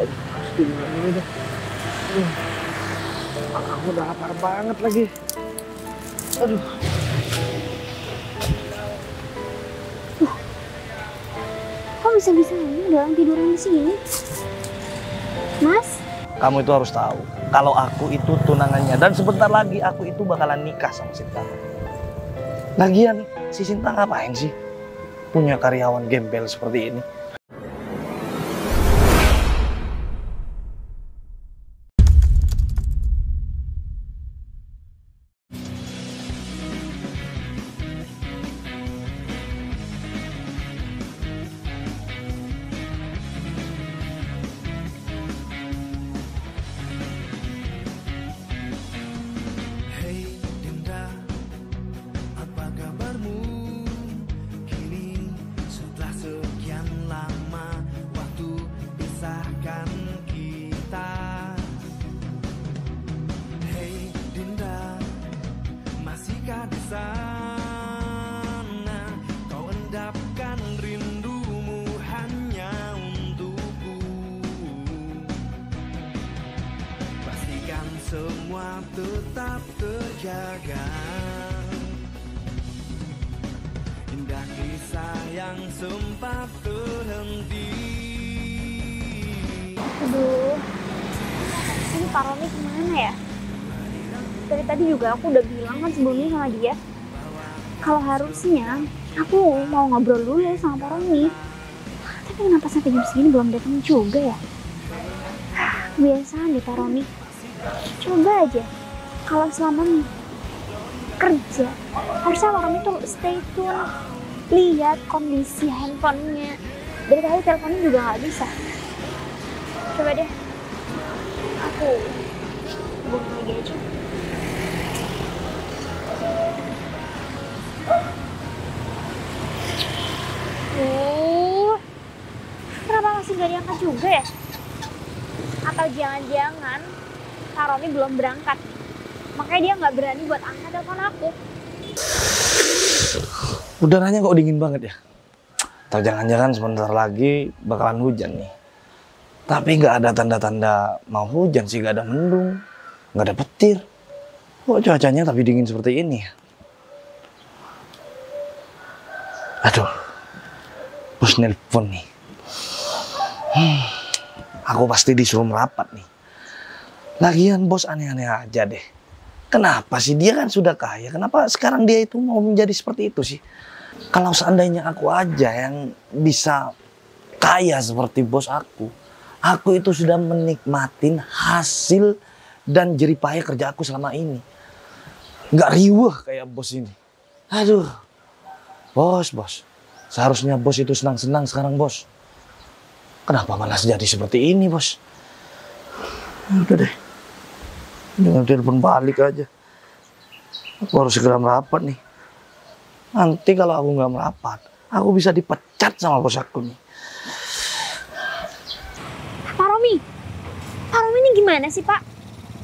Pasti ini deh. Aku udah lapar banget lagi. Aduh. Kok bisa-bisanya dalam tiduran di sini? Mas? Kamu itu harus tahu, kalau aku itu tunangannya dan sebentar lagi aku itu bakalan nikah sama Sinta. Lagian si Sinta ngapain sih punya karyawan gembel seperti ini? Di sana kau endapkan rindumu hanya untukku. Pastikan semua tetap terjaga. Indah kisah yang sempat terhenti. Aduh, ini Pak Romi kemana ya? Dari tadi juga aku udah bilang kan sebelumnya sama dia, kalau harusnya aku mau ngobrol dulu sama Pak Romi. Tapi kenapa sampai jam segini belum datang juga ya? Kebiasaan deh Pak Romi. Coba aja, kalau selama kerja, harusnya Pak Romi tuh stay tune, lihat kondisi handphonenya. Dari tadi teleponnya juga nggak bisa. Coba deh, aku hubungin lagi aja. Kenapa masih gak diangkat juga ya? Atau jangan-jangan Kak Romi belum berangkat, makanya dia gak berani buat angkat telepon aku. Udaranya kok dingin banget ya? Atau jangan-jangan sebentar lagi bakalan hujan nih. Tapi nggak ada tanda-tanda mau hujan sih, nggak ada mendung, nggak ada petir. Kok cuacanya tapi dingin seperti ini ya? Aduh, bos nelpon nih. Aku pasti disuruh merapat nih. Lagian bos aneh-aneh aja deh. Kenapa sih, dia kan sudah kaya, kenapa sekarang dia itu mau menjadi seperti itu sih? Kalau seandainya aku aja yang bisa kaya seperti bos aku itu sudah menikmatin hasil dan jeripaya kerja aku selama ini. Nggak riweh kayak bos ini. Aduh, bos. Seharusnya bos itu senang-senang sekarang bos. Kenapa malah jadi seperti ini bos? Udah deh, jangan telepon balik aja. Aku harus segera merapat nih. Nanti kalau aku nggak merapat, aku bisa dipecat sama bos aku nih. Pak Romi ini gimana sih Pak?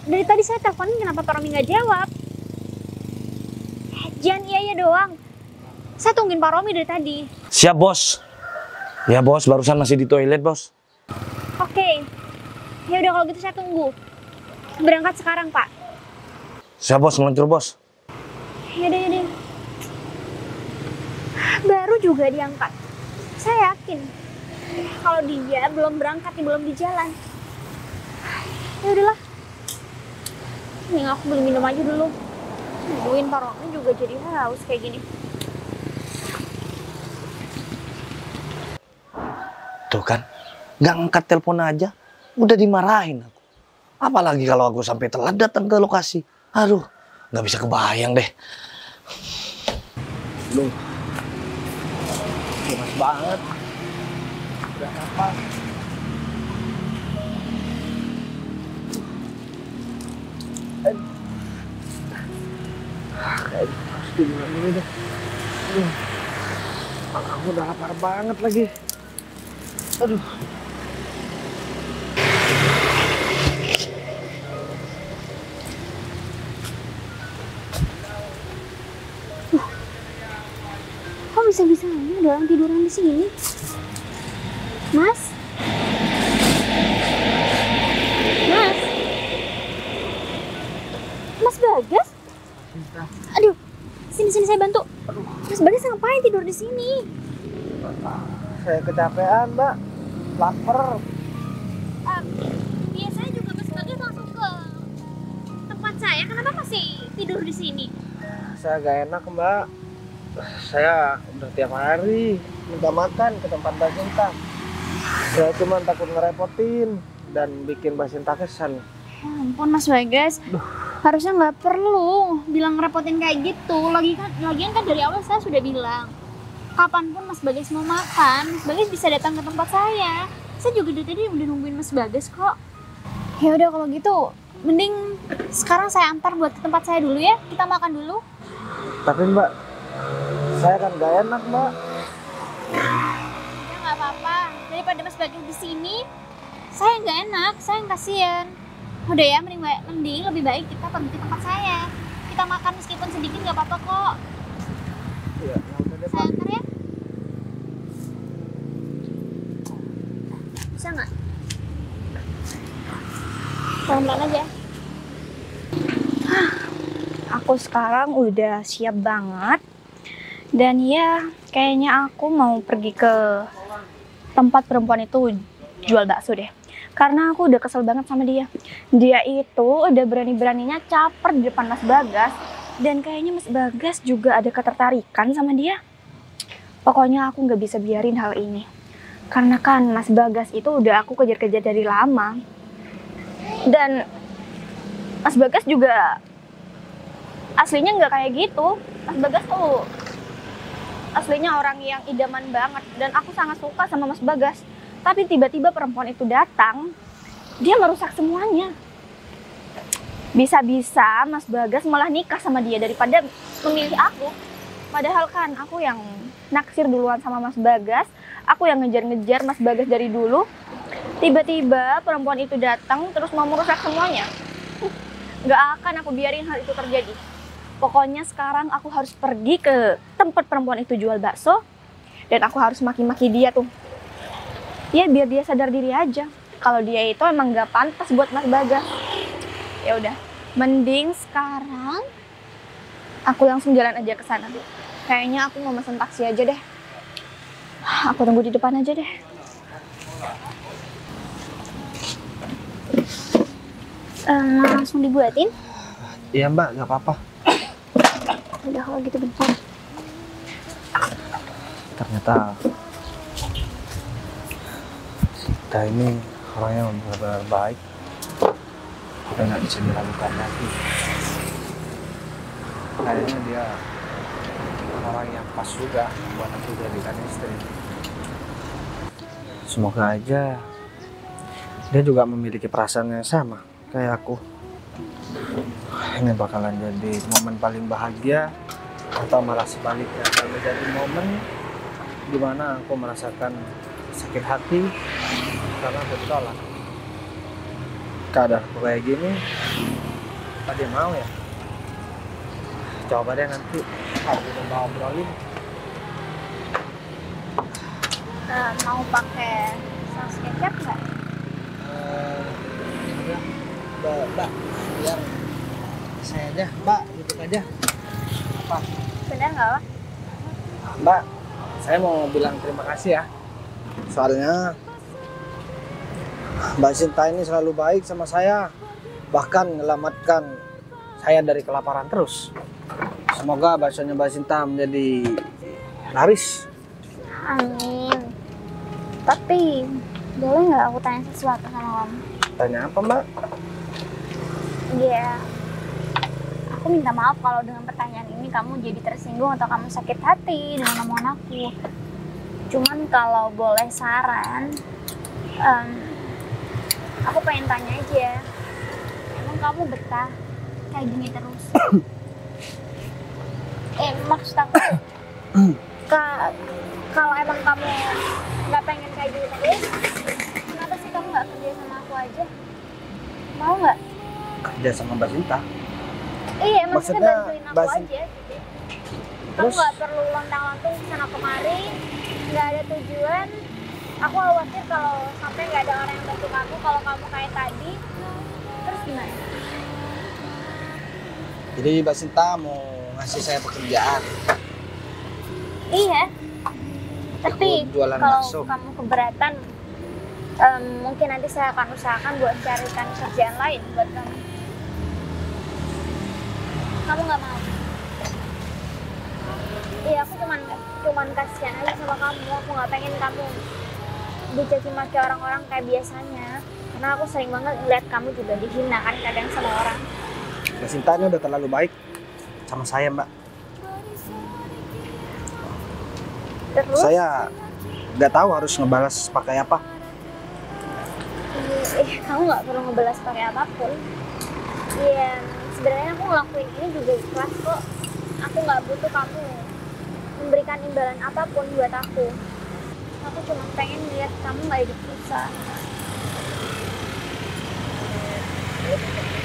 Dari tadi saya teleponin, kenapa Pak Romi nggak jawab? Jangan iya doang. Saya tungguin Pak Romi dari tadi. Siap bos. Ya bos, barusan masih di toilet bos. Oke. Ya udah kalau gitu saya tunggu. Berangkat sekarang Pak. Siap bos, meluncur bos. Yaudah. Baru juga diangkat. Saya yakin kalau dia belum berangkat, belum di jalan. Ya udahlah. Nih aku beli minum aja dulu. Nungguin Pak Romi juga jadi haus kayak gini. Tuh kan, nggak ngangkat telepon aja, udah dimarahin aku. Apalagi kalau aku sampai telat datang ke lokasi. Aduh, nggak bisa kebayang deh. Loh, panas banget. Udah apa? Pasti ini deh. Aku udah lapar banget lagi. Aduh. Kok bisa-bisanya ada orang tiduran di sini? Mas? sini saya bantu. Mas Bagas ngapain tidur di sini? Saya kecapean, Mbak. Lapar. Biasanya juga Mas Bagas langsung ke tempat saya. Kenapa masih tidur di sini? Saya gak enak, Mbak. Saya udah tiap hari minta makan ke tempat Mbak Sinta. Saya cuma takut ngerepotin dan bikin Mbak Sinta kesal. Ya ampun Mas Bagas, harusnya nggak perlu bilang ngerepotin kayak gitu. Lagian kan dari awal saya sudah bilang, kapanpun Mas Bagas mau makan, Mas Bagas bisa datang ke tempat saya. Saya juga dari tadi udah nungguin Mas Bagas kok. Ya udah kalau gitu, mending sekarang saya antar buat ke tempat saya dulu ya. Kita makan dulu. Tapi Mbak, saya kan gak enak, Mbak. Ya nggak apa-apa. Daripada Mas Bagas di sini, saya nggak enak, saya yang kasihan. Udah ya, mending lebih baik kita pergi ke tempat saya. Kita makan meskipun sedikit nggak apa-apa kok. Iya, udah deh, Saya Mbak. antar ya. Bisa nggak? Pelan-pelan aja. Aku sekarang udah siap banget. Dan ya, kayaknya aku mau pergi ke tempat perempuan itu jual bakso deh. Karena aku udah kesel banget sama dia. Dia itu udah berani-beraninya caper di depan Mas Bagas. Dan kayaknya Mas Bagas juga ada ketertarikan sama dia. Pokoknya aku nggak bisa biarin hal ini. Karena kan Mas Bagas itu udah aku kejar-kejar dari lama. Dan Mas Bagas juga aslinya nggak kayak gitu. Mas Bagas tuh aslinya orang yang idaman banget. Dan aku sangat suka sama Mas Bagas. Tapi tiba-tiba perempuan itu datang, dia merusak semuanya. Bisa-bisa Mas Bagas malah nikah sama dia daripada memilih aku. Padahal kan aku yang naksir duluan sama Mas Bagas, aku yang ngejar-ngejar Mas Bagas dari dulu. Tiba-tiba perempuan itu datang terus mau merusak semuanya. Gak akan aku biarin hal itu terjadi. Pokoknya sekarang aku harus pergi ke tempat perempuan itu jual bakso. Dan aku harus maki-maki dia tuh. Ya biar dia sadar diri aja. Kalau dia itu emang gak pantas buat Mas Bagas. Ya udah, mending sekarang aku langsung jalan aja ke sana. Kayaknya aku mau mesen taksi aja deh. Aku tunggu di depan aja deh. Langsung dibuatin? Iya, Mbak, gak apa-apa. Udah kalau gitu bentar. Ternyata Sinta ini orangnya benar-benar baik. Udah nggak bisa diragukan lagi. Kayaknya dia orang yang pas juga buat aku jadikan istri. Semoga aja dia juga memiliki perasaan yang sama kayak aku. Ini bakalan jadi momen paling bahagia atau malah sebaliknya akan menjadi momen dimana aku merasakan sakit hati karena aku ditolak. Keadaan aku kayak gini, apa dia mau ya? Coba deh nanti aku coba obrolin. Mau pakai saus kecap nggak? Mbak, biar saya aja, Mbak, duduk aja. Apa? Bener nggak lah? Mbak, saya mau bilang terima kasih ya. Soalnya Mbak Sinta ini selalu baik sama saya. Bahkan menyelamatkan saya dari kelaparan terus. Semoga baksonya Mbak Sinta menjadi laris. Amin. Tapi boleh nggak aku tanya sesuatu sama kamu? Tanya apa, Mbak? Iya. Aku minta maaf kalau dengan pertanyaan ini kamu jadi tersinggung atau kamu sakit hati dengan omongan aku. Cuman kalau boleh saran, aku pengen tanya aja. Emang kamu betah kayak gini terus? Maksud aku, kalau emang kamu nggak pengen kayak gini terus, kenapa sih kamu nggak kerja sama aku aja? Mau nggak? Kerja sama Mbak Sinta. Iya, maksudnya Maksudnya, bantuin aku Mbak aja gitu. Kamu Terus? nggak perlu lontang-lantung sana kemari, nggak ada tujuan. Aku khawatir kalau sampai nggak ada orang yang bantu kamu, kalau kamu kayak tadi, terus gimana? Jadi Mbak Sinta mau ngasih saya pekerjaan. Iya. Tapi Aku jualan kalau bakso. kamu keberatan, mungkin nanti saya akan usahakan buat carikan kerjaan lain buat kamu. Kamu nggak mau? Iya, aku cuman kasihan aja sama kamu. Aku nggak pengen kamu dicaci maki orang-orang kayak biasanya. Karena aku sering banget ngeliat kamu juga dihina kan kadang sama orang. Mbak Sinta ini udah terlalu baik sama saya, Mbak. Terus? Saya nggak tahu harus ngebalas pakai apa. Kamu nggak perlu ngebalas pakai apapun. Iya, sebenarnya aku ngelakuin ini juga ikhlas kok. Aku nggak butuh kamu memberikan imbalan apapun buat aku. Aku cuma pengen lihat kamu nggak hidup susah.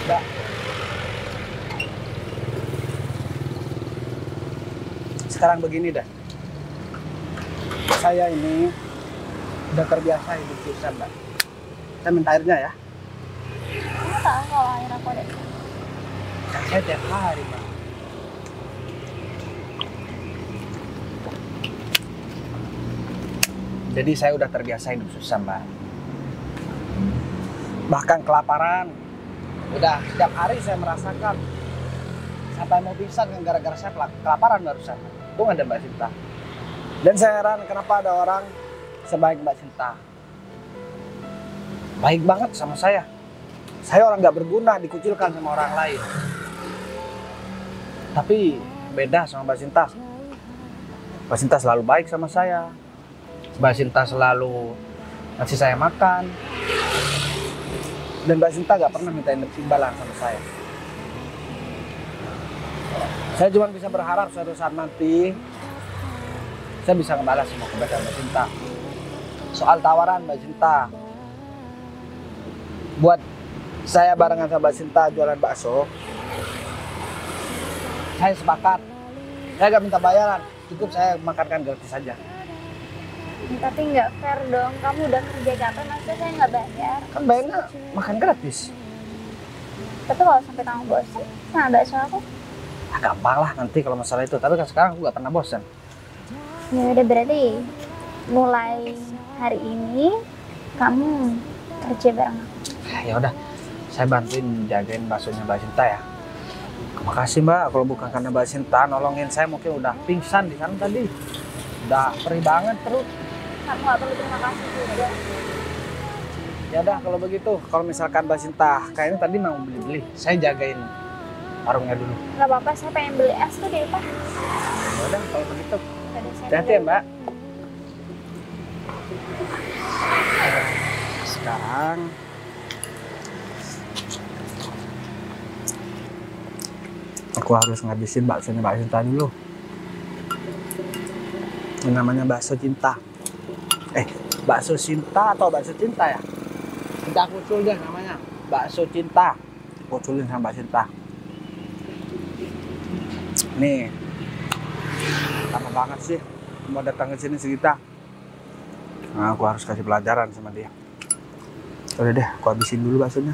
Mbak, sekarang begini dah. Saya ini udah terbiasa hidup susah, Mbak. Saya minta airnya ya. Kamu tahu kalau akhir aku ada? Saya tiap hari, Mbak. Jadi saya udah terbiasa hidup susah, Mbak. Bahkan kelaparan. Udah setiap hari saya merasakan. Sampai mau pingsan kan gara-gara saya kelaparan barusan. Untung ada Mbak Sinta. Dan saya heran kenapa ada orang sebaik Mbak Sinta. Baik banget sama saya. Saya orang nggak berguna, dikucilkan sama orang lain. Tapi beda sama Mbak Sinta. Mbak Sinta selalu baik sama saya. Mbak Sinta selalu ngasih saya makan. Dan Mbak Sinta nggak pernah minta imbalan sama saya. Saya cuma bisa berharap suatu saat nanti saya bisa ngebalas semua kebaikan Mbak Sinta. Soal tawaran Mbak Sinta buat saya barengan sama Mbak Sinta jualan bakso, saya sepakat. Saya nggak minta bayaran, cukup saya makankan gratis saja. Tapi nggak fair dong. Kamu udah kerja capek, masa saya nggak bayar? Kan bayarnya makan gratis. Tapi kalau sampai kamu bosan sama bakso aku, Ah, gampang lah nanti kalau masalah itu. Tapi kan sekarang aku nggak pernah bosan. ya udah berarti mulai hari ini kamu kerja bareng aku. Ya udah, saya bantuin jagain baksonya Mbak Sinta ya. Terima kasih Mbak, kalau bukan karena Mbak Sinta nolongin saya mungkin udah pingsan di sana tadi. Udah perih banget perut. Kamu nggak perlu terima kasih juga. Ya udah kalau begitu, kalau misalkan Mbak Sinta kayaknya tadi mau beli-beli, saya jagain warungnya dulu. Nggak apa-apa, saya pengen beli es tuh di depan. Ya udah kalau begitu. Tadi saya Hati-hati ya Mbak. Sekarang aku harus ngabisin baksonya Mbak Sinta dulu. Ini namanya bakso cinta. Bakso cinta atau bakso cinta ya? Kita kucul deh namanya. Bakso cinta. Kuculin sama Mbak Sinta. Nih. Lama banget sih mau datang ke sini sekitar. Nah, aku harus kasih pelajaran sama dia. Udah deh, aku habisin dulu baksonya.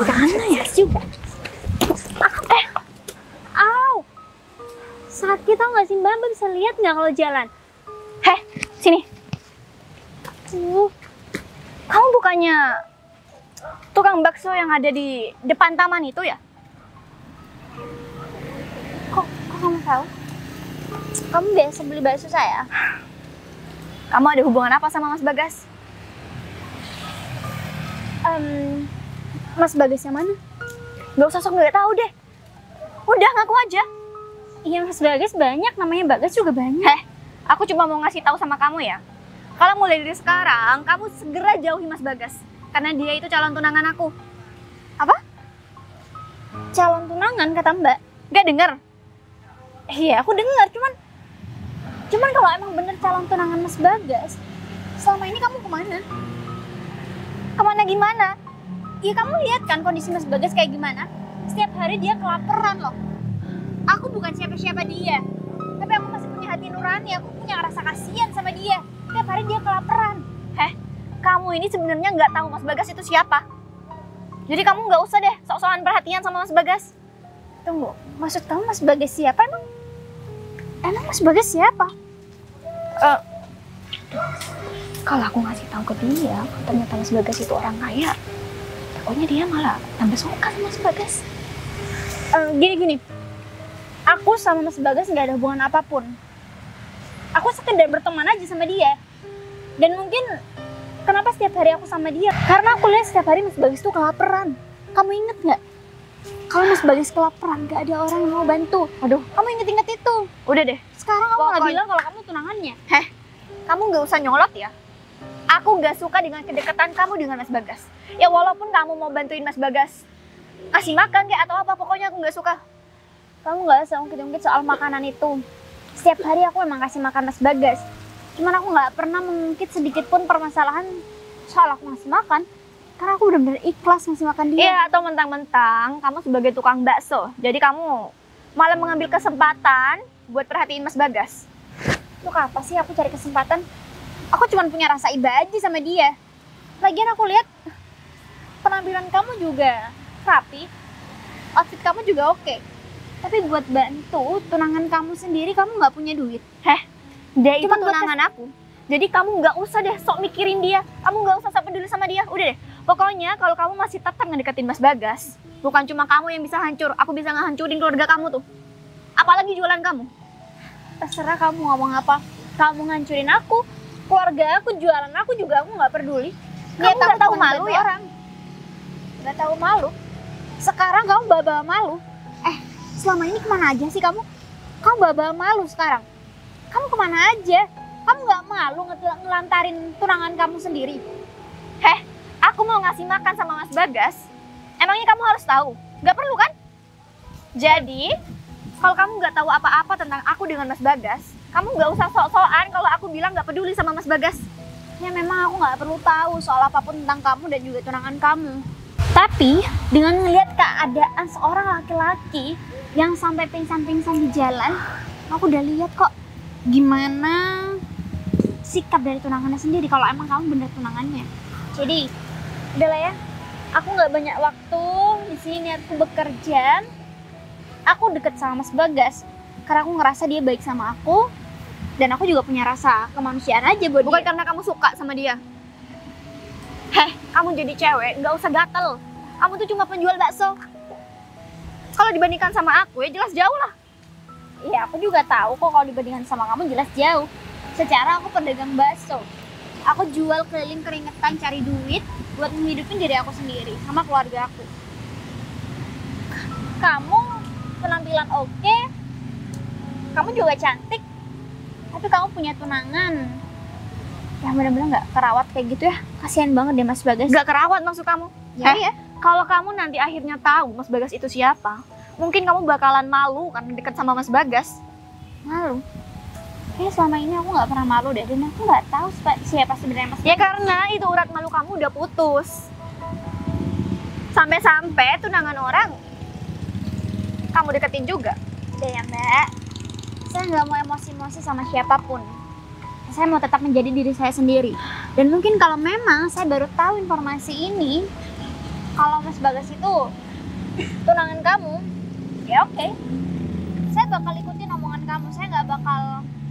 Mana ya juga? Au! Sakit tau gak sih Mbak? Mbak bisa lihat nggak kalau jalan? Heh, sini. Kamu bukannya tukang bakso yang ada di depan taman itu ya? Kok kamu tahu? Kamu biasa beli bakso saya? Kamu ada hubungan apa sama Mas Bagas? Mas Bagas yang mana? Gak usah sok gak tahu deh. Udah ngaku aja. Iya Mas Bagas banyak, namanya Bagas juga banyak. Heh, aku cuma mau ngasih tahu sama kamu ya. Kalau mulai dari sekarang, kamu segera jauhi Mas Bagas. Karena dia itu calon tunangan aku. Apa? Calon tunangan kata Mbak. Gak denger? Iya aku dengar, cuman kalau emang bener calon tunangan Mas Bagas, selama ini kamu kemana? Kemana gimana? Iya kamu lihat kan kondisi Mas Bagas kayak gimana? Setiap hari dia kelaparan loh. Aku bukan siapa-siapa dia, tapi aku masih punya hati nurani. Aku punya rasa kasihan sama dia. Setiap hari dia kelaparan. Heh, kamu ini sebenarnya nggak tahu Mas Bagas itu siapa. Jadi kamu nggak usah deh sok-sokan perhatian sama Mas Bagas. Tunggu, maksud kamu Mas Bagas siapa emang? Emang Mas Bagas siapa? Kalau aku ngasih tahu ke dia, ternyata Mas Bagas itu orang kaya, takutnya dia malah tambah suka sama Mas Bagas. Gini. Aku sama Mas Bagas nggak ada hubungan apapun. Aku sekedar berteman aja sama dia. Dan mungkin kenapa setiap hari aku sama dia? Karena aku lihat setiap hari Mas Bagas tuh kelaparan. Kamu inget nggak? Kalau Mas Bagas kelaparan, gak ada orang yang mau bantu. Aduh, Kamu inget-inget itu. udah deh. Sekarang kamu nggak Pokoknya- bilang kalau kamu tunangannya. Kamu nggak usah nyolot ya. Aku nggak suka dengan kedekatan kamu dengan Mas Bagas. Ya walaupun kamu mau bantuin Mas Bagas kasih makan kayak atau apa, pokoknya aku nggak suka. Kamu nggak usah ungkit-ungkit soal makanan itu. Setiap hari aku emang kasih makan Mas Bagas. Cuman aku nggak pernah mengungkit sedikit pun permasalahan soal aku ngasih makan. Karena aku benar-benar ikhlas ngasih makan dia. Iya, atau mentang-mentang kamu sebagai tukang bakso, jadi kamu malah mengambil kesempatan buat perhatiin Mas Bagas. Untuk apa sih aku cari kesempatan? Aku cuma punya rasa iba aja sama dia. Lagian aku lihat penampilan kamu juga rapi, outfit kamu juga oke. Tapi buat bantu tunangan kamu sendiri kamu nggak punya duit. Dia itu Cuman buat tunangan aku. Jadi kamu nggak usah deh sok mikirin dia. Kamu nggak usah sok peduli sama dia. Udah deh. Pokoknya kalau kamu masih tetap ngedeketin Mas Bagas, bukan cuma kamu yang bisa hancur, aku bisa ngehancurin keluarga kamu tuh. Apalagi jualan kamu. Terserah kamu ngomong apa. Kamu ngancurin aku, keluarga aku, jualan aku juga aku nggak peduli. Kamu Niat nggak aku tahu cuma malu bantu ya? orang. Nggak tahu malu. Sekarang kamu bawa malu. Selama ini kemana aja sih kamu? Kamu bawa malu sekarang. Kamu kemana aja? Kamu nggak malu ngelantarin tunangan kamu sendiri? Aku mau ngasih makan sama Mas Bagas. Emangnya kamu harus tahu? Gak perlu kan? Jadi, kalau kamu nggak tahu apa-apa tentang aku dengan Mas Bagas, kamu nggak usah sok-sokan kalau aku bilang nggak peduli sama Mas Bagas. Ya memang aku nggak perlu tahu soal apapun tentang kamu dan juga tunangan kamu. Tapi dengan melihat keadaan seorang laki-laki yang sampai pingsan-pingsan di jalan, aku udah lihat kok gimana sikap dari tunangannya sendiri kalau emang kamu bener tunangannya. Jadi udahlah ya, aku nggak banyak waktu di sini. Aku bekerja, aku deket sama Mas Bagas karena aku ngerasa dia baik sama aku. Dan aku juga punya rasa kemanusiaan aja buat Bukan dia. karena kamu suka sama dia. Kamu jadi cewek, nggak usah gatel. Kamu tuh cuma penjual bakso. Kalau dibandingkan sama aku, ya jelas jauh lah. Iya, aku juga tahu kok kalau dibandingkan sama kamu jelas jauh. Secara aku pedagang bakso. Aku jual keliling keringetan cari duit buat menghidupin diri aku sendiri sama keluarga aku. Kamu penampilan oke, kamu juga cantik, tapi kamu punya tunangan yang benar-benar nggak kerawat kayak gitu ya. Kasihan banget deh Mas Bagas. Nggak kerawat maksud kamu? Ya, Kalau kamu nanti akhirnya tahu Mas Bagas itu siapa, mungkin kamu bakalan malu karena deket sama Mas Bagas. malu. Kayaknya selama ini aku nggak pernah malu deh, dan aku nggak tahu siapa sebenarnya Mas Ya Bagas. karena itu urat malu kamu udah putus. Sampai-sampai tunangan orang kamu deketin juga. Udah ya Mbak, saya nggak mau emosi-emosi sama siapapun. Saya mau tetap menjadi diri saya sendiri. Dan mungkin kalau memang saya baru tahu informasi ini, kalau Mas Bagas itu tunangan kamu, ya oke. Saya bakal ikutin omongan kamu. Saya nggak bakal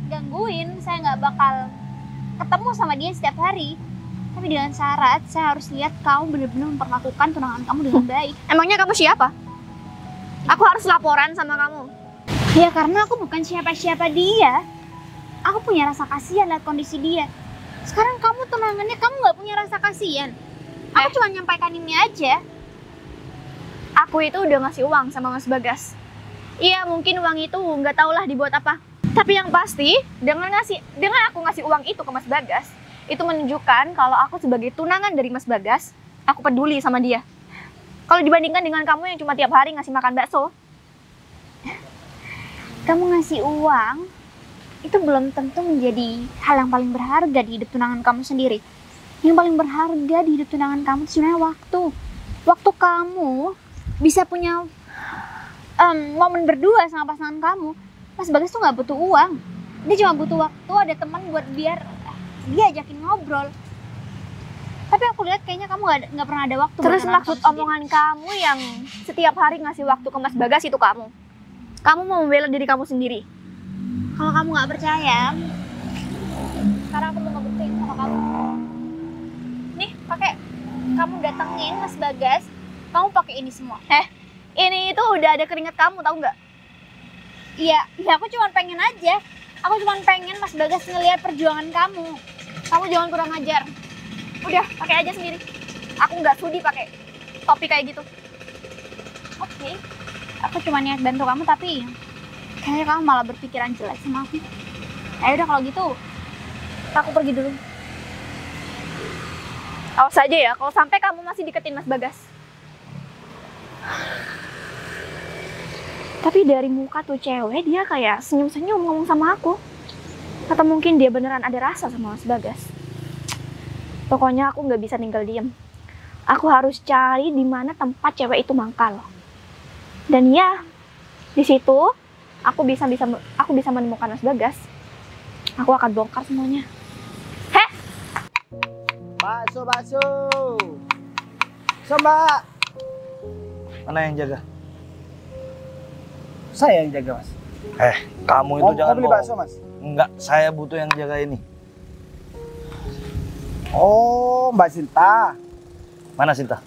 gangguin, saya nggak bakal ketemu sama dia setiap hari. Tapi dengan syarat, saya harus lihat kamu benar-benar memperlakukan tunangan kamu dengan baik. Emangnya kamu siapa? Aku harus laporan sama kamu. Ya karena aku bukan siapa-siapa dia. Aku punya rasa kasihan lihat kondisi dia. Sekarang kamu tunangannya, kamu nggak punya rasa kasihan. Aku cuma nyampaikan ini aja. Aku itu udah ngasih uang sama Mas Bagas. Iya, mungkin uang itu nggak tahulah dibuat apa. Tapi yang pasti, dengan aku ngasih uang itu ke Mas Bagas, itu menunjukkan kalau aku sebagai tunangan dari Mas Bagas, aku peduli sama dia. Kalau dibandingkan dengan kamu yang cuma tiap hari ngasih makan bakso, Kamu ngasih uang, itu belum tentu menjadi hal yang paling berharga di hidup tunangan kamu sendiri. Yang paling berharga di hidup tunangan kamu itu sebenarnya waktu. Waktu kamu bisa punya momen berdua sama pasangan kamu. Mas Bagas tuh nggak butuh uang. Dia cuma butuh waktu, ada teman buat biar dia ajakin ngobrol. Tapi Tapi aku lihat kayaknya kamu nggak pernah ada waktu. Terus buat maksud nonton omongan kamu yang setiap hari ngasih waktu ke Mas Bagas itu kamu? Kamu mau membela diri kamu sendiri? sendiri. Kalau kamu nggak percaya, sekarang aku mau ngebuktiin sama kamu. Nih, pakai kamu datengin Mas Bagas, kamu pakai ini semua. Ini itu udah ada keringat kamu, tahu nggak? Iya, ya aku cuma pengen aja. Aku cuma pengen Mas Bagas ngelihat perjuangan kamu. Kamu jangan kurang ajar. Udah, pakai aja sendiri. Aku nggak sudi pakai topi kayak gitu. Oke. Aku cuma niat bantu kamu, tapi kayaknya kamu malah berpikiran jelek sama aku. Ya udah kalau gitu, aku pergi dulu. Awas aja ya, kalau sampai kamu masih deketin Mas Bagas. Tapi dari muka tuh cewek, dia kayak senyum-senyum ngomong sama aku. Atau mungkin dia beneran ada rasa sama Mas Bagas. Pokoknya aku nggak bisa tinggal diem. Aku harus cari di mana tempat cewek itu mangkal. Dan ya, di situ aku bisa menemukan Mas Bagas. Aku akan bongkar semuanya. Bakso. Mbak. Mana yang jaga? Saya yang jaga, Mas. Kamu itu jangan beli bohong. bakso, Mas? Enggak, saya butuh yang jaga ini. Oh, Mbak Sinta. Mana Sinta?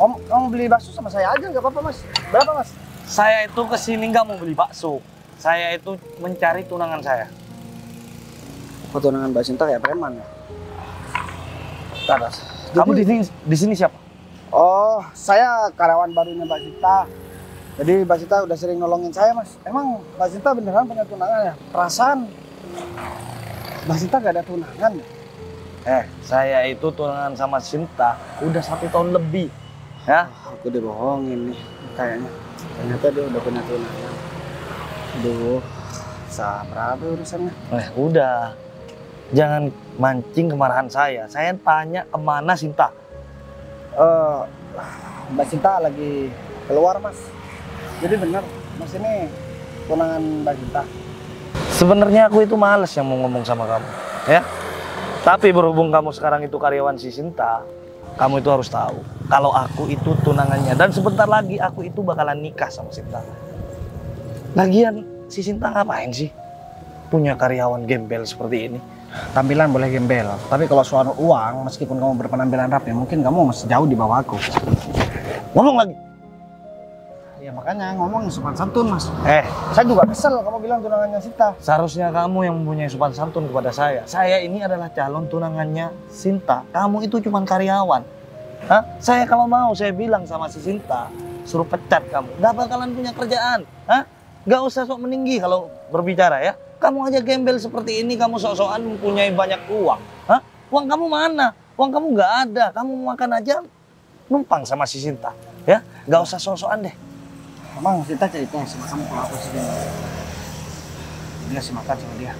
Om beli bakso sama saya aja, nggak apa-apa, Mas. Berapa, Mas? Saya itu kesini nggak mau beli bakso. Saya itu mencari tunangan saya. Tunangan Mbak Sinta kayak preman ya? Taras. Kamu di sini siapa? Oh, saya karyawan barunya Mbak Sinta. Jadi Mbak Sinta udah sering nolongin saya, Mas. Emang Mbak Sinta beneran punya tunangan ya? Perasaan Mbak Sinta gak ada tunangan ya? Saya itu tunangan sama Sinta udah 1 tahun lebih. Ya? Aku dibohongin nih kayaknya. Ternyata dia udah punya tunangan. Aduh, berapa urusannya? Udah. Jangan mancing kemarahan saya. Saya tanya kemana Sinta. Mbak Sinta lagi keluar, Mas. Jadi benar, Mas ini tunangan Mbak Sinta. Sebenarnya aku itu males yang mau ngomong sama kamu. Ya? Tapi berhubung kamu sekarang itu karyawan si Sinta, kamu itu harus tahu kalau aku itu tunangannya. Dan sebentar lagi aku itu bakalan nikah sama Sinta. Lagian si Sinta ngapain sih punya karyawan gembel seperti ini? Tampilan boleh gembel, tapi kalau soal uang, meskipun kamu berpenampilan rapi, mungkin kamu masih jauh di bawah aku. Ngomong lagi. Ya makanya ngomong sopan santun, Mas. Saya juga kesel kamu bilang tunangannya Sinta. Seharusnya kamu yang mempunyai sopan santun kepada saya. Saya ini adalah calon tunangannya Sinta. Kamu itu cuma karyawan. Saya kalau mau, saya bilang sama si Sinta, suruh pecat kamu. Gak bakalan punya kerjaan. Gak usah sok meninggi kalau berbicara ya. Kamu aja gembel seperti ini, kamu sok-sokan mempunyai banyak uang. Uang kamu mana? Uang kamu gak ada. Kamu makan aja numpang sama si Sinta. Ya, gak usah sok-sokan deh. Emang Sinta cerita sama kamu kalau aku sih ngasih makan sama dia.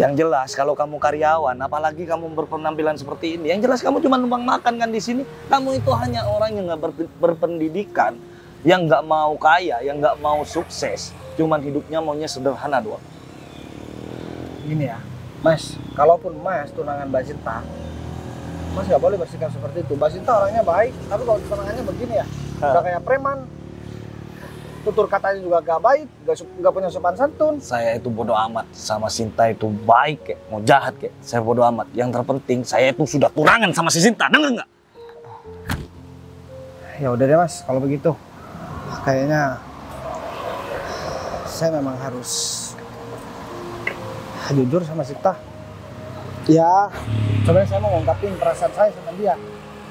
Yang jelas kalau kamu karyawan, apalagi kamu berpenampilan seperti ini, yang jelas kamu cuma numpang makan kan di sini. Kamu itu hanya orang yang nggak berpendidikan, yang nggak mau kaya, yang nggak mau sukses, cuman hidupnya maunya sederhana doang. Gini ya, Mas, kalaupun Mas tunangan Mbak Sinta, Mas nggak boleh bersikap seperti itu. Mbak Sinta orangnya baik, tapi kalau tunangannya begini ya, udah kayak preman. Tutur katanya juga gak baik, gak punya sopan santun. Saya itu bodoh amat sama Sinta itu baik kayak mau jahat kayak saya bodoh amat. Yang terpenting saya itu sudah tunangan sama si Sinta, denger nggak? Ya udah deh Mas, kalau begitu kayaknya saya memang harus jujur sama Sinta. Ya, sebenarnya saya mau ngungkapin perasaan saya sama dia.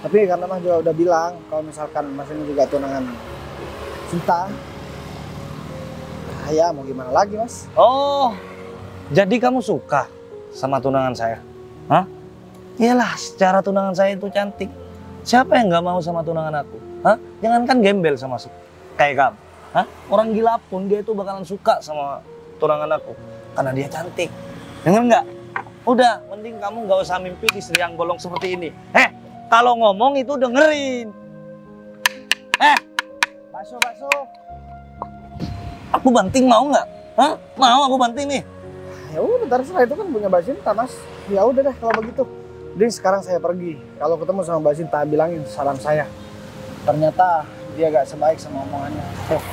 Tapi karena Mas juga udah bilang kalau misalkan Mas ini juga tunangan Sinta, ya mau gimana lagi Mas? Oh, jadi kamu suka sama tunangan saya? Iyalah, secara tunangan saya itu cantik. Siapa yang nggak mau sama tunangan aku? Jangankan gembel sama kayak kamu. Orang gila pun dia itu bakalan suka sama tunangan aku karena dia cantik. Dengar nggak? Udah, mending kamu nggak usah mimpi istri yang bolong seperti ini. Kalau ngomong itu dengerin. Bakso. Aku banting mau nggak? Mau aku banting nih. Ya udah, terserah, itu kan punya Mbak Sinta Mas. Ya udah deh kalau begitu. Jadi sekarang saya pergi. Kalau ketemu sama Mbak Sinta, bilangin salam saya. Ternyata dia gak sebaik sama omongannya.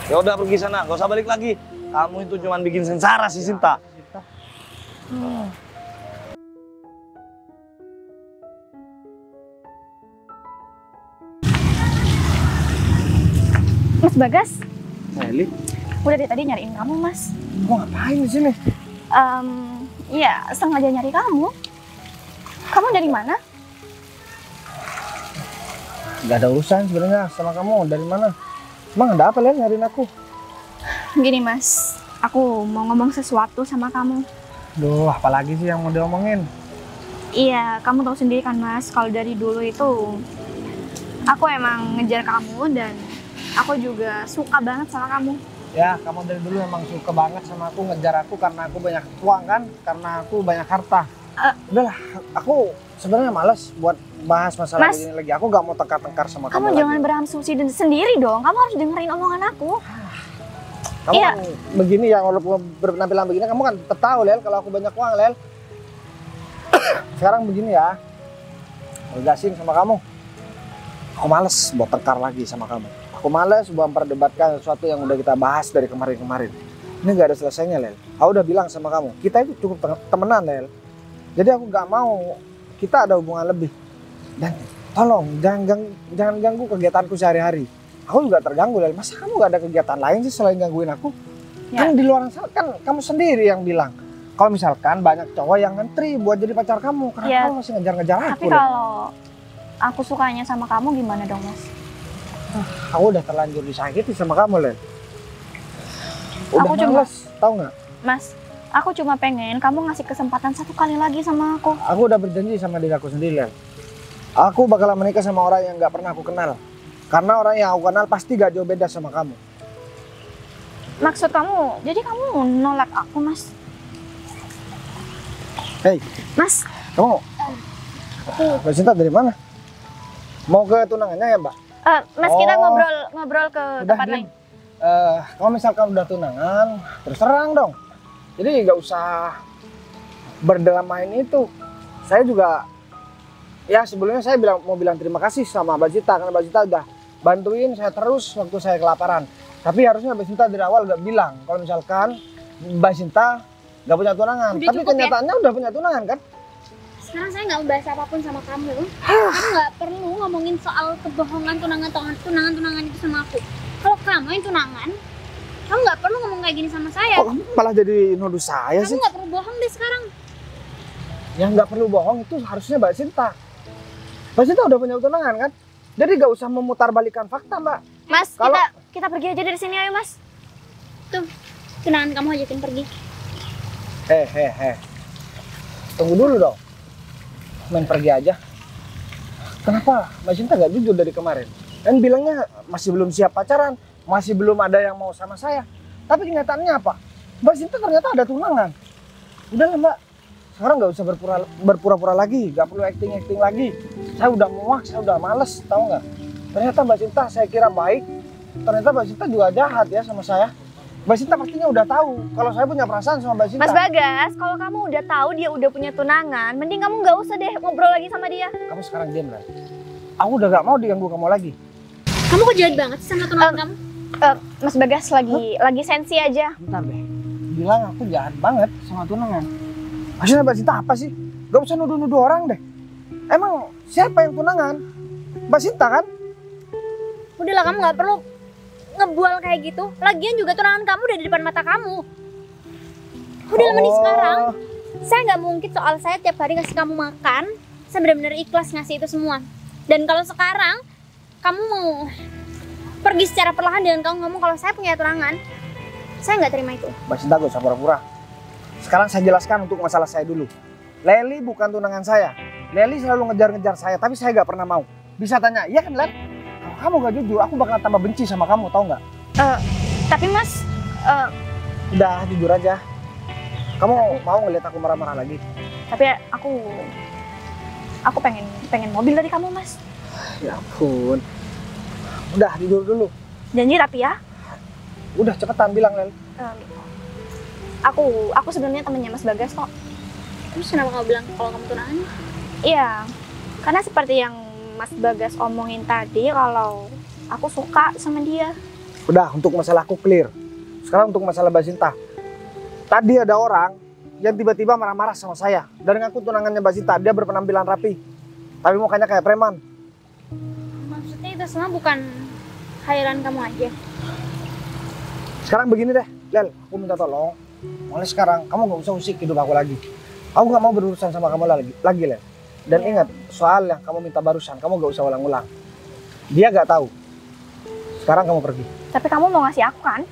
Ya udah pergi sana, gak usah balik lagi. Kamu itu cuma bikin sengsara si Sinta. Sinta. Mas Bagas, Nelly, udah dari tadi nyariin kamu, Mas. kamu ngapain di sini? Ya sengaja nyari kamu. Kamu dari mana? Gak ada urusan sebenarnya sama kamu. Dari mana? Emang ada apa Lel nyariin aku? Gini, Mas. Aku mau ngomong sesuatu sama kamu. Duh, apalagi sih yang mau diomongin? Iya, kamu tahu sendiri kan, Mas. Kalau dari dulu itu aku emang ngejar kamu dan aku juga suka banget sama kamu. Ya, kamu dari dulu emang suka banget sama aku, ngejar aku karena aku banyak uang kan? Karena aku banyak harta. Udahlah, aku sebenarnya malas buat bahas masalah Mas, begini lagi. Aku gak mau tengkar-tengkar sama Kamu kamu jangan lagi. berasumsi sendiri dong. Kamu harus dengerin omongan aku. Kamu Iya. kan begini ya, walaupun berpenampilan begini, kamu kan tetap tahu Lel kalau aku banyak uang Lel. Sekarang begini ya, aku gasing sama kamu. Aku males buat tengkar lagi sama kamu. Aku males buat memperdebatkan sesuatu yang udah kita bahas dari kemarin-kemarin. Ini gak ada selesainya Lel. Aku udah bilang sama kamu, kita itu cukup temenan Lel. Jadi aku gak mau kita ada hubungan lebih. Dan tolong jangan ganggu kegiatanku sehari-hari. Aku juga terganggu Lel. Masa kamu gak ada kegiatan lain sih selain gangguin aku? Ya. Kan di luar sana kan kamu sendiri yang bilang kalau misalkan banyak cowok yang ngantri buat jadi pacar kamu, kenapa Ya. kamu masih ngejar-ngejar Tapi aku? Lel? kalau aku sukanya sama kamu gimana dong, Mas? Aku udah terlanjur disakiti sama kamu Lel. Udah Aku cuma- males, tau nggak? Mas, aku cuma pengen kamu ngasih kesempatan satu kali lagi sama aku. Aku udah berjanji sama diri aku sendiri Lel. Aku bakalan menikah sama orang yang nggak pernah aku kenal. Karena orang yang aku kenal pasti gak jauh beda sama kamu. Maksud kamu, jadi kamu nolak aku, Mas? Hei, Mas, kamu Mbak Sinta dari mana? Mau ke tunangannya ya Mbak? Mas kita Oh. ngobrol ke Udah, tempat Din. lain. Kalau misalkan udah tunangan, terus terang dong. Jadi nggak usah berdramain itu. Saya juga, ya sebelumnya saya mau bilang terima kasih sama Mbak Zita. Karena Mbak Zita udah bantuin saya terus waktu saya kelaparan. Tapi harusnya Mbak Zita dari awal gak bilang kalau misalkan Mbak Zita gak punya tunangan. Udah Tapi cukup ya? kenyataannya udah punya tunangan kan? Sekarang saya nggak membahas apapun sama kamu. Kamu nggak perlu ngomongin soal kebohongan tunangan itu sama aku. Kalau kamu yang tunangan, kamu nggak perlu ngomong kayak gini sama saya. Kok kamu malah jadi nuduh saya Kamu sih? nggak perlu bohong deh sekarang. Yang nggak perlu bohong itu harusnya Mbak Sinta. Mbak Sinta udah punya tunangan kan? Jadi gak usah memutarbalikkan fakta Mbak. Mas, Kalau- kita pergi aja dari sini ayo, Mas. Tuh, tunangan kamu ajakin pergi. Tunggu dulu dong. Main pergi aja. Kenapa Mbak Sinta gak jujur dari kemarin? Kan bilangnya masih belum siap pacaran, masih belum ada yang mau sama saya. Tapi kenyataannya apa? Mbak Sinta ternyata ada tunangan. Udahlah Mbak, sekarang gak usah berpura-pura lagi, gak perlu acting-acting lagi. Saya udah muak, saya udah males, tahu nggak? Ternyata Mbak Sinta saya kira baik, ternyata Mbak Sinta juga jahat ya sama saya. Mbak Sinta pastinya udah tahu kalau saya punya perasaan sama Mbak Sinta. Mas Bagas, kalau kamu udah tahu dia udah punya tunangan, mending kamu nggak usah deh ngobrol lagi sama dia. Kamu sekarang diam lah. Aku udah gak mau diganggu kamu lagi. Kamu kok jahat banget sih sama tunangan kamu? Mas Bagas lagi sensi aja. Bentar deh. Bilang aku jahat banget sama tunangan. Maksudnya Mbak Sinta apa sih? Gak usah nuduh-nuduh orang deh. Emang siapa yang tunangan? Mbak Sinta kan? Udahlah, kamu nggak perlu ngebual kayak gitu. Lagian juga tunangan kamu udah di depan mata kamu. Udah mending sekarang. Saya nggak mungkin soal saya tiap hari ngasih kamu makan. Saya benar-benar ikhlas ngasih itu semua. Dan kalau sekarang kamu mau pergi secara perlahan dengan kamu ngomong kalau saya punya tunangan, saya nggak terima itu. Mbak Sinta gak usah pura-pura. Sekarang saya jelaskan untuk masalah saya dulu. Leli bukan tunangan saya. Leli selalu ngejar-ngejar saya, tapi saya gak pernah mau. Bisa tanya, iya kan Len? Kalau kamu gak jujur, aku bakal tambah benci sama kamu, tau nggak? Tapi Mas, Udah, jujur aja. Kamu mau ngeliat aku marah-marah lagi? tapi aku pengen mobil dari kamu, Mas. Ya ampun. Udah, jujur dulu. Janji tapi ya. Udah, cepetan bilang, Lel. Aku sebenarnya temennya Mas Bagas kok. Terus kenapa kamu bilang kalau kamu tunangan? Iya, karena seperti yang Mas Bagas omongin tadi, kalau aku suka sama dia. Udah, untuk masalah aku clear. Sekarang untuk masalah Mbak Sinta. Tadi ada orang yang tiba-tiba marah-marah sama saya. Dan ngaku tunangannya Mbak Sinta, dia berpenampilan rapi. Tapi mukanya kayak preman. Maksudnya itu semua bukan khayalan kamu aja. Sekarang begini deh, Lel, aku minta tolong. Mulai sekarang, kamu gak usah usik hidup aku lagi. Aku gak mau berurusan sama kamu lagi Lel. Dan ingat, soal yang kamu minta barusan, kamu gak usah ulang-ulang. Dia gak tahu. Sekarang kamu pergi. Tapi kamu mau ngasih aku kan?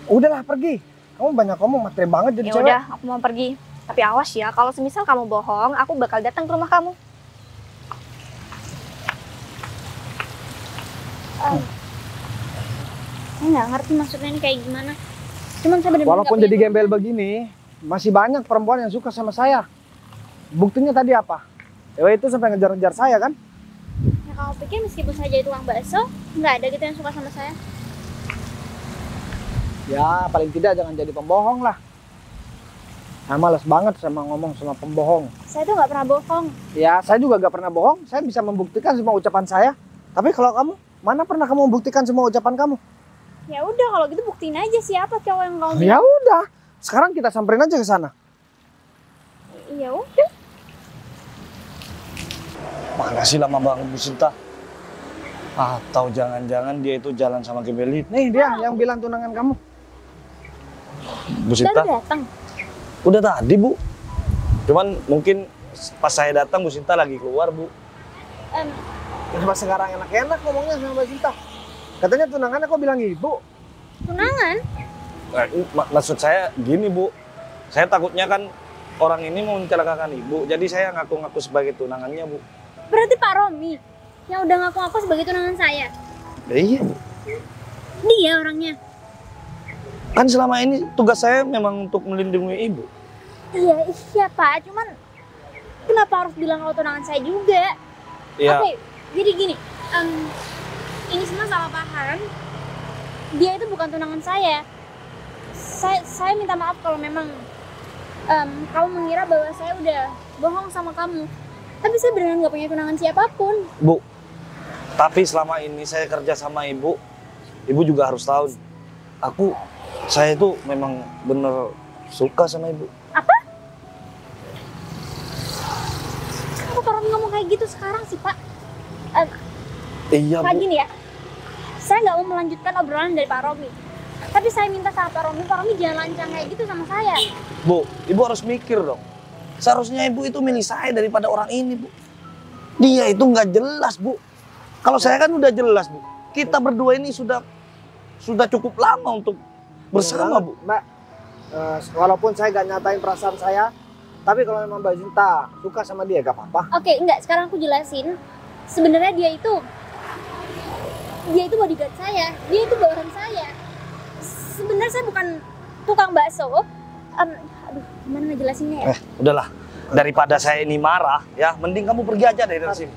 Udahlah, pergi. Kamu banyak ngomong, materi banget jadi Ya cewek. udah, aku mau pergi. Tapi awas ya, kalau semisal kamu bohong, aku bakal datang ke rumah kamu. Saya nggak ngerti maksudnya ini kayak gimana. Cuman saya benar-benar Walaupun jadi gembel begini, masih banyak perempuan yang suka sama saya. Buktinya tadi apa? Cewek itu sampai ngejar-ngejar saya kan? Ya kalau pikir meskipun saya jadi tukang bakso, nggak ada gitu yang suka sama saya. Ya paling tidak jangan jadi pembohong lah. Saya males banget sama ngomong sama pembohong. Saya tuh nggak pernah bohong. Ya saya juga gak pernah bohong. Saya bisa membuktikan semua ucapan saya. Tapi kalau kamu, mana pernah kamu membuktikan semua ucapan kamu? Ya udah kalau gitu buktiin aja siapa cowok yang kamu Ya bilang. udah, sekarang kita samperin aja ke sana. Ya udah. Mana sih lama banget Bu Sinta? Atau jangan-jangan dia itu jalan sama Gebelit? Nih dia yang bilang tunangan kamu. Bu Sinta? Baru datang. Udah tadi Bu. Cuman mungkin pas saya datang Bu Sinta lagi keluar Bu. Kenapa sekarang enak-enak ngomongnya sama Mbak Sinta? Katanya tunangannya kok bilang ibu. Tunangan? Nah, maksud saya gini Bu. Saya takutnya kan orang ini mau mencelakakan Ibu. Jadi saya ngaku-ngaku sebagai tunangannya Bu. Berarti Pak Romi yang udah ngaku-ngaku sebagai tunangan saya. Iya Bu. Dia orangnya. Kan selama ini tugas saya memang untuk melindungi Ibu. Iya Pak. Cuman kenapa harus bilang kalau tunangan saya juga? Iya. Oke, jadi gini. Ini semua salah paham. Dia itu bukan tunangan saya. Saya minta maaf kalau memang kamu mengira bahwa saya udah bohong sama kamu. Tapi saya beneran gak punya tunangan siapapun. Bu, tapi selama ini saya kerja sama Ibu, Ibu juga harus tahu. Saya itu memang bener suka sama Ibu. Apa? Kenapa Pak Romi ngomong kayak gitu sekarang sih Pak? Iya Kayak Bu. gini ya, saya nggak mau melanjutkan obrolan dari Pak Romi. Tapi saya minta sama Pak Romi jangan lancang kayak gitu sama saya. Bu, Ibu harus mikir dong. Seharusnya Ibu itu milih saya daripada orang ini Bu. Dia itu nggak jelas Bu. Kalau saya kan udah jelas Bu. Kita berdua ini sudah cukup lama untuk bersama Bu. Mbak, walaupun saya gak nyatain perasaan saya, tapi kalau memang Mbak Sinta suka sama dia gak apa-apa. Oke, enggak. Sekarang aku jelasin. Sebenarnya dia itu bodyguard saya. Dia itu bawahan saya. Sebenarnya saya bukan tukang bakso. Aduh, gimana ngejelasinnya ya? Udahlah. Daripada saya ini marah, ya mending kamu pergi aja dari sini.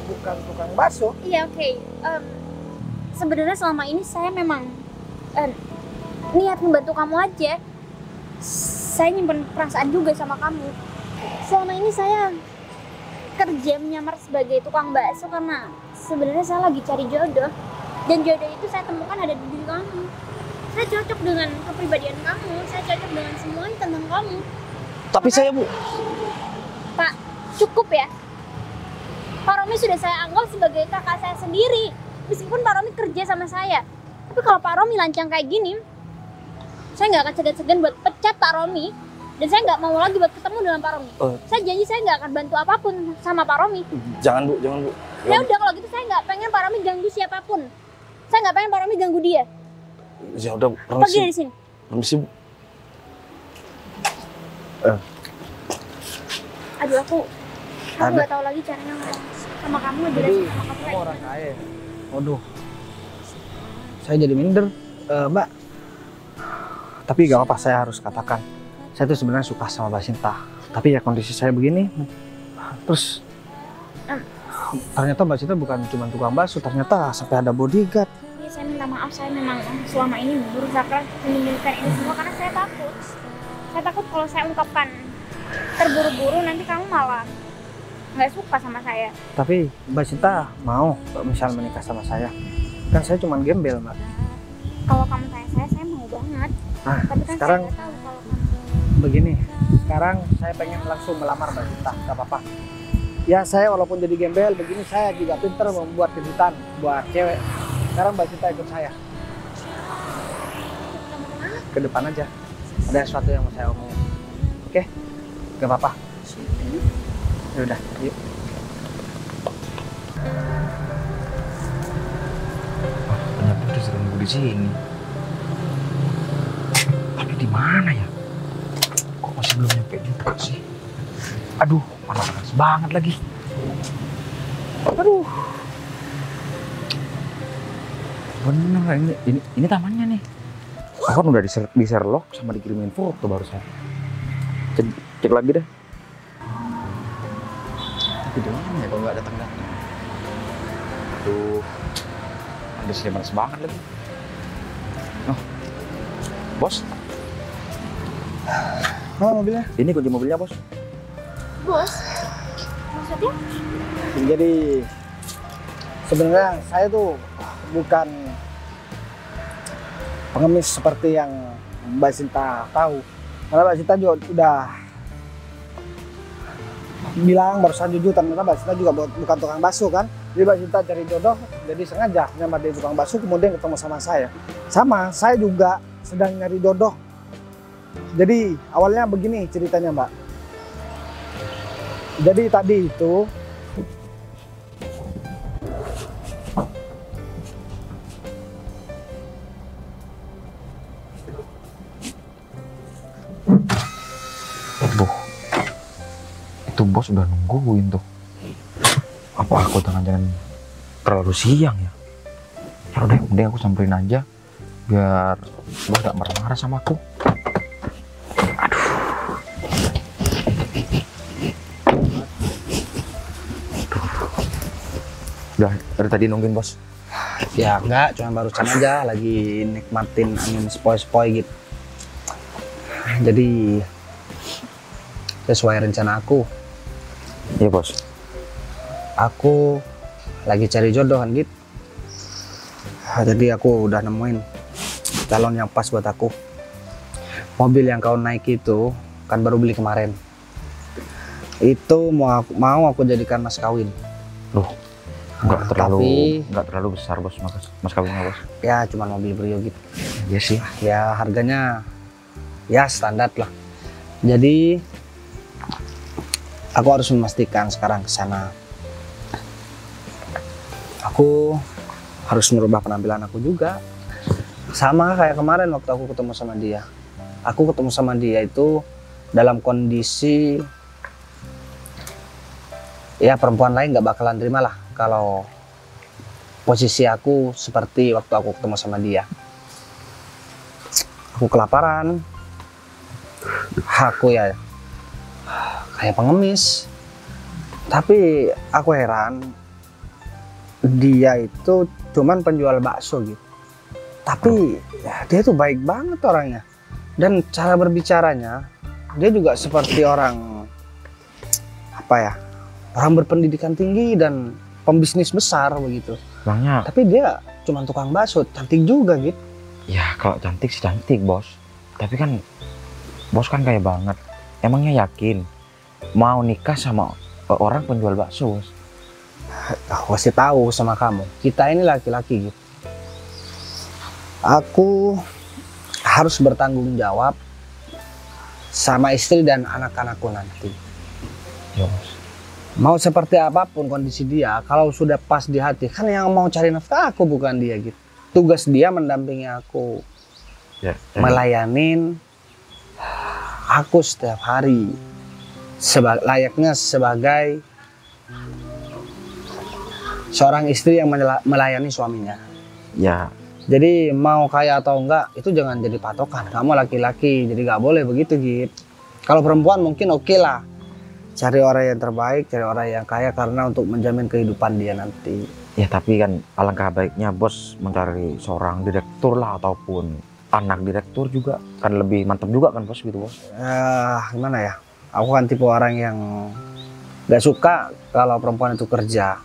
Bukan tukang bakso. Iya, oke. Sebenarnya selama ini saya memang niat membantu kamu aja. Saya nyimpen perasaan juga sama kamu. Selama ini saya kerja menyamar sebagai tukang bakso karena sebenarnya saya lagi cari jodoh. Dan jodoh itu saya temukan ada di diri kamu. Saya cocok dengan kepribadian kamu. Saya cocok dengan semuanya tentang kamu. Tapi saya Bu, Pak, cukup ya. Pak Romi sudah saya anggap sebagai kakak saya sendiri. Meskipun Pak Romi kerja sama saya. Tapi kalau Pak Romi lancang kayak gini, saya nggak akan segan-segan buat pecat Pak Romi. Dan saya nggak mau lagi buat ketemu dengan Pak Romi. Saya janji saya nggak akan bantu apapun sama Pak Romi. jangan Bu. Ya udah kalau gitu saya nggak pengen Pak Romi ganggu siapapun. Saya nggak pengen Pak Romi ganggu dia. Ya udah, Pergi dari sini. permisi Bu. Aduh aku nggak tahu lagi caranya ngomong sama kamu, jelasin sama kamu Kamu lagi. orang kaya. Waduh. Saya jadi minder, Mbak. Tapi gak apa-apa, saya harus katakan. Saya tuh sebenarnya suka sama Mbak Sinta. Tapi ya kondisi saya begini. Terus ternyata Mbak Sinta bukan cuma tukang bakso, ternyata sampai ada bodyguard. Ya, saya minta maaf, saya memang selama ini berusaha keras menyembunyikan ini semua karena saya takut. Saya takut kalau saya ungkapkan Terburu-buru nanti kamu malah nggak suka sama saya. Tapi Mbak Sinta mau misal menikah sama saya? Kan saya cuma gembel, Mbak. Kalau kamu tanya saya mau banget. Nah, Tapi kan sekarang saya nggak tahu kalau kamu. begini, sekarang saya pengen langsung melamar Mbak Sinta, nggak apa-apa. Ya saya walaupun jadi gembel begini, saya juga pinter membuat kejutan buat cewek. Sekarang Mbak Sinta ikut saya ke depan aja. Ada sesuatu yang mau saya omongin. Oke? Gak apa-apa. Ya udah, yuk. Ternyata udah sering nunggu di sini. Tapi di mana ya? Kok masih belum nyampe juga sih? Aduh, panas banget lagi. Aduh. Bener, ini tamannya nih. Aku kan udah di Sherlock sama dikirimin foto barusan. Cek lagi deh. Tapi di mana ya kalau nggak datang-datang? Aduh, ada sini panas banget lagi. Oh, bos, Mana mobilnya? ini kunci mobilnya bos. Bos, maksudnya? Jadi sebenarnya saya tuh bukan pengemis seperti yang Mbak Sinta tahu. Karena Mbak Sinta juga udah bilang barusan jujur, ternyata Mbak Sinta juga bukan tukang bakso kan. Jadi Mbak Sinta cari jodoh, jadi sengaja nyamar di tukang bakso kemudian ketemu sama saya. Sama, saya juga sedang nyari jodoh. Jadi awalnya begini ceritanya Mbak. Jadi tadi itu Itu bos udah nungguin tuh. Apa aku jangan-jangan terlalu siang ya? Ya udah, mending aku samperin aja biar bos gak marah-marah sama aku. Aduh. Udah dari tadi nungguin bos. ya enggak, cuma barusan aja lagi nikmatin angin sepoi-sepoi gitu. Jadi sesuai rencana aku, Iya bos. aku lagi cari jodoh kan gitu. Jadi aku udah nemuin calon yang pas buat aku. Mobil yang kau naik itu kan baru beli kemarin. Itu mau aku jadikan mas kawin. Loh, nggak tapi terlalu besar bos mas kawinnya bos. ya cuma mobil Brio gitu. Iya sih. Ya harganya ya standar lah. Jadi aku harus memastikan sekarang ke sana. Aku harus merubah penampilan aku juga. Sama kayak kemarin waktu aku ketemu sama dia. Aku ketemu sama dia itu dalam kondisi ya perempuan lain nggak bakalan terima lah kalau posisi aku seperti waktu aku ketemu sama dia. Aku kelaparan, aku ya kayak pengemis. Tapi aku heran, dia itu cuman penjual bakso gitu. Tapi ya, dia tuh baik banget orangnya. Dan cara berbicaranya, dia juga seperti orang apa ya? Orang berpendidikan tinggi dan pembisnis besar begitu. Emangnya? Tapi dia cuma tukang bakso, cantik juga gitu. Ya kalau cantik sih cantik bos. Tapi kan bos kan kaya banget. Emangnya yakin mau nikah sama orang penjual bakso bos? Aku kasih tahu sama kamu, kita ini laki-laki gitu. Aku harus bertanggung jawab sama istri dan anak-anakku nanti. Ya bos. Mau seperti apapun kondisi dia, kalau sudah pas di hati, kan yang mau cari nafkah aku bukan dia gitu. Tugas dia mendampingi aku, Ya. melayanin aku setiap hari, layaknya sebagai seorang istri yang melayani suaminya. Ya. Jadi mau kaya atau enggak itu jangan jadi patokan. Kamu laki-laki, jadi nggak boleh begitu gitu. Kalau perempuan mungkin oke lah, cari orang yang terbaik, cari orang yang kaya karena untuk menjamin kehidupan dia nanti. Ya tapi kan alangkah baiknya bos mencari seorang direktur lah ataupun anak direktur juga kan lebih mantap juga kan bos gitu bos. Gimana ya? Aku kan tipe orang yang gak suka kalau perempuan itu kerja.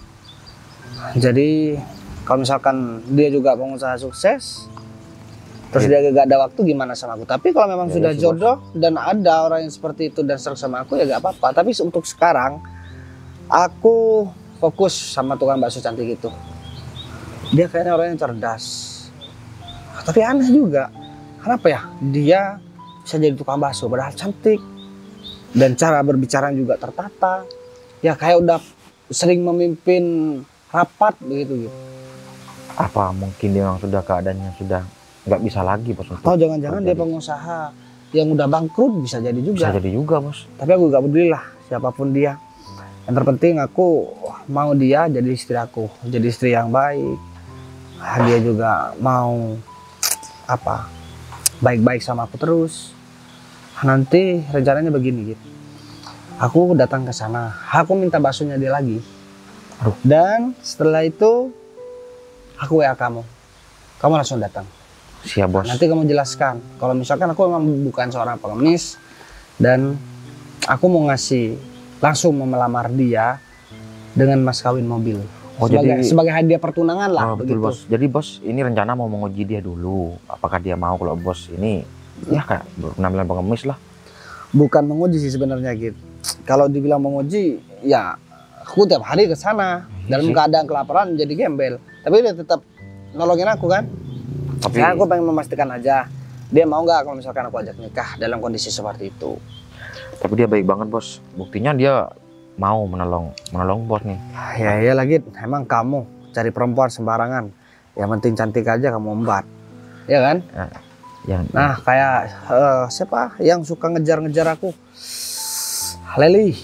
Jadi kalau misalkan dia juga pengusaha sukses, terus dia gak ada waktu, gimana sama aku. Tapi kalau memang sudah jodoh dan ada orang yang seperti itu dan serak sama aku, ya gak apa-apa. Tapi untuk sekarang aku fokus sama tukang bakso cantik itu. Dia kayaknya orang yang cerdas. Tapi aneh juga, kenapa ya dia bisa jadi tukang bakso padahal cantik. Dan cara berbicara juga tertata. Ya kayak udah sering memimpin rapat begitu gitu. Apa mungkin dia memang sudah keadaannya sudah nggak bisa lagi bos? Atau jangan-jangan dia pengusaha yang udah bangkrut, bisa jadi juga. Bisa jadi juga bos. Tapi aku gak peduli lah siapapun dia. Yang terpenting aku mau dia jadi istri aku, jadi istri yang baik. Dia juga mau apa, baik-baik sama aku terus. Nanti rencananya begini gitu. Aku datang ke sana, aku minta baksonya dia lagi. Dan setelah itu aku WA kamu. Kamu langsung datang. Siap bos. Nanti kamu jelaskan. Kalau misalkan aku memang bukan seorang pengemis dan aku mau ngasih langsung mau melamar dia dengan mas kawin mobil. Oh, sebagai hadiah pertunangan lah. Oh, betul begitu. bos. Jadi bos ini rencana mau menguji dia dulu. Apakah dia mau kalau bos ini ya kayak penampilan pengemis lah. Bukan menguji sih sebenarnya gitu. Kalau dibilang menguji, ya aku tiap hari ke sana dalam keadaan kelaparan jadi gembel. Tapi dia tetap nolongin aku kan. Tapi Aku pengen memastikan aja dia mau nggak kalau misalkan aku ajak nikah dalam kondisi seperti itu. Tapi dia baik banget bos. Buktinya dia mau menolong bos nih. Ya lagi, emang kamu cari perempuan sembarangan. Yang penting cantik aja kamu embat, ya kan? Nah kayak siapa yang suka ngejar-ngejar aku? Leli.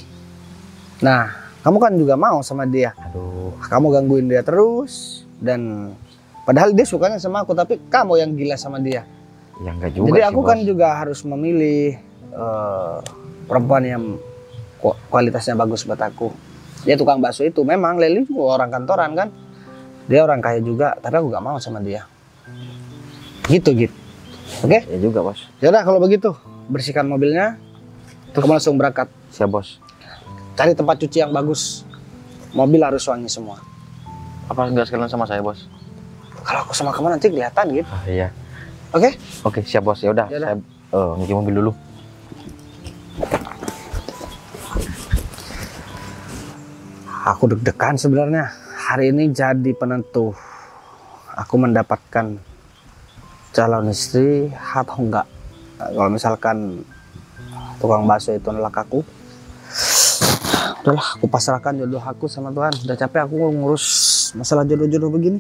Nah kamu kan juga mau sama dia. Aduh. Kamu gangguin dia terus dan padahal dia sukanya sama aku, tapi kamu yang gila sama dia. Ya enggak juga. Jadi sih, aku bos. kan juga harus memilih perempuan yang kualitasnya bagus buat aku. Dia tukang bakso itu, memang Leli juga orang kantoran kan. Dia orang kaya juga, tapi aku gak mau sama dia. Gitu. Oke? Ya juga bos. Yaudah kalau begitu, bersihkan mobilnya. Terus kamu langsung berangkat. Siap bos. Cari tempat cuci yang bagus. Mobil harus wangi semua. Apa enggak sekalian sama saya bos? Kalau aku sama kamu nanti kelihatan gitu. Iya. Oke? Oke siap bos. Ya udah. Yaudah. Saya nyuci mobil dulu. Aku deg-degan sebenarnya. Hari ini jadi penentu. Aku mendapatkan calon istri atau enggak. Kalau misalkan tukang bakso itu nolak aku, udahlah aku pasrahkan jodoh aku sama Tuhan. Udah capek aku ngurus masalah jodoh-jodoh begini.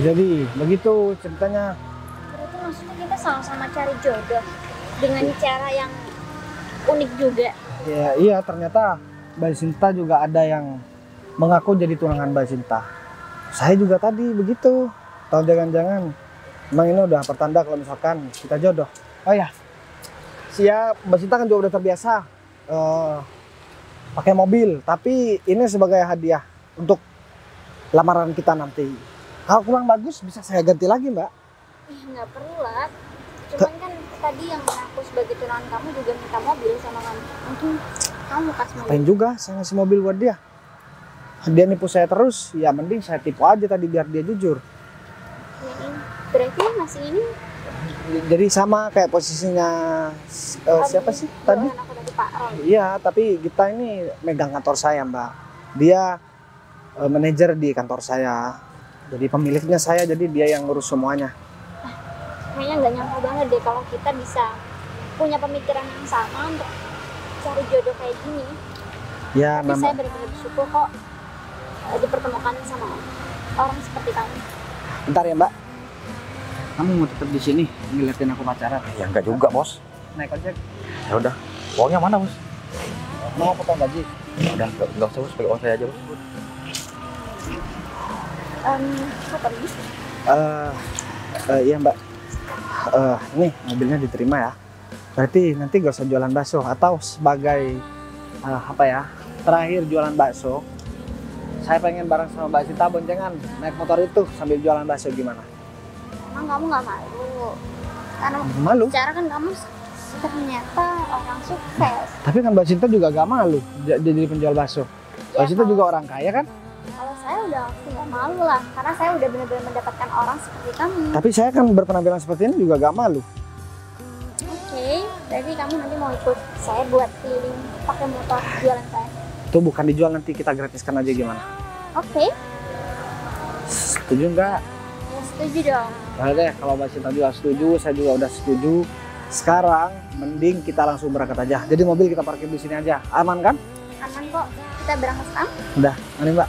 Jadi begitu ceritanya. Berarti maksudnya kita sama-sama cari jodoh dengan cara yang unik juga. Ya, iya ternyata Mbak Sinta juga ada yang mengaku jadi tunangan Mbak Sinta. Saya juga tadi begitu. Tahu jangan-jangan emang ini udah pertanda kalau misalkan kita jodoh. Oh ya, siap. Mbak Sinta kan juga udah terbiasa pakai mobil. Tapi ini sebagai hadiah untuk lamaran kita nanti. Kalau kurang bagus bisa saya ganti lagi Mbak. Nggak perlu lah. Cuman kan tadi yang aku sebagai tunangan kamu juga minta mobil sama kamu. Mungkin kamu kasih mobil. Ngapain juga saya ngasih mobil buat dia. Dia nipu saya terus, ya mending saya tipu aja tadi biar dia jujur. Yang ini. Berarti yang ngasih ini Jadi sama kayak posisinya siapa sih tadi? jualan aku tadi Pak Roy. Iya, tapi kita ini megang kantor saya Mbak. Dia manajer di kantor saya. Jadi pemiliknya saya, jadi dia yang ngurus semuanya. Kayaknya nggak nyangka banget deh kalau kita bisa punya pemikiran yang sama untuk cari jodoh kayak gini. Ya, Tapi saya benar-benar bersyukur kok dipertemukan sama orang seperti kamu. Bentar ya Mbak. Kamu mau tetap di sini ngeliatin aku pacaran? Ya enggak juga bos. Naik ojek. Ya udah. Uangnya mana bos? Mau potong gaji? Ya udah enggak usah bos, pakai uang saya aja bos. Apa nih? Iya Mbak. Nih mobilnya diterima ya. Berarti nanti gak usah jualan bakso atau sebagai apa ya? Terakhir jualan bakso. Saya pengen bareng sama Mbak Sinta boncengan naik motor itu sambil jualan bakso, gimana? Emang kamu nggak malu Karena Malu. secara kan kamu ternyata orang sukses. Tapi kan Mbak Sinta juga gak malu jadi penjual bakso. Mbak Ya, Sinta juga orang kaya kan? kalau saya udah nggak malu lah, karena saya udah benar-benar mendapatkan orang seperti kamu. Tapi saya kan berpenampilan seperti ini juga gak malu. Oke, berarti kamu nanti mau ikut saya buat keliling pakai motor jualan saya. Itu bukan dijual, nanti kita gratiskan aja gimana? Oke, Setuju nggak? ya setuju dong. Ya deh, kalau Mbak Sinta juga setuju, saya juga udah setuju. Sekarang mending kita langsung berangkat aja. Jadi mobil kita parkir di sini aja. Aman kan? Aman kok, kita berangkat sekarang. Udah, ini Mbak.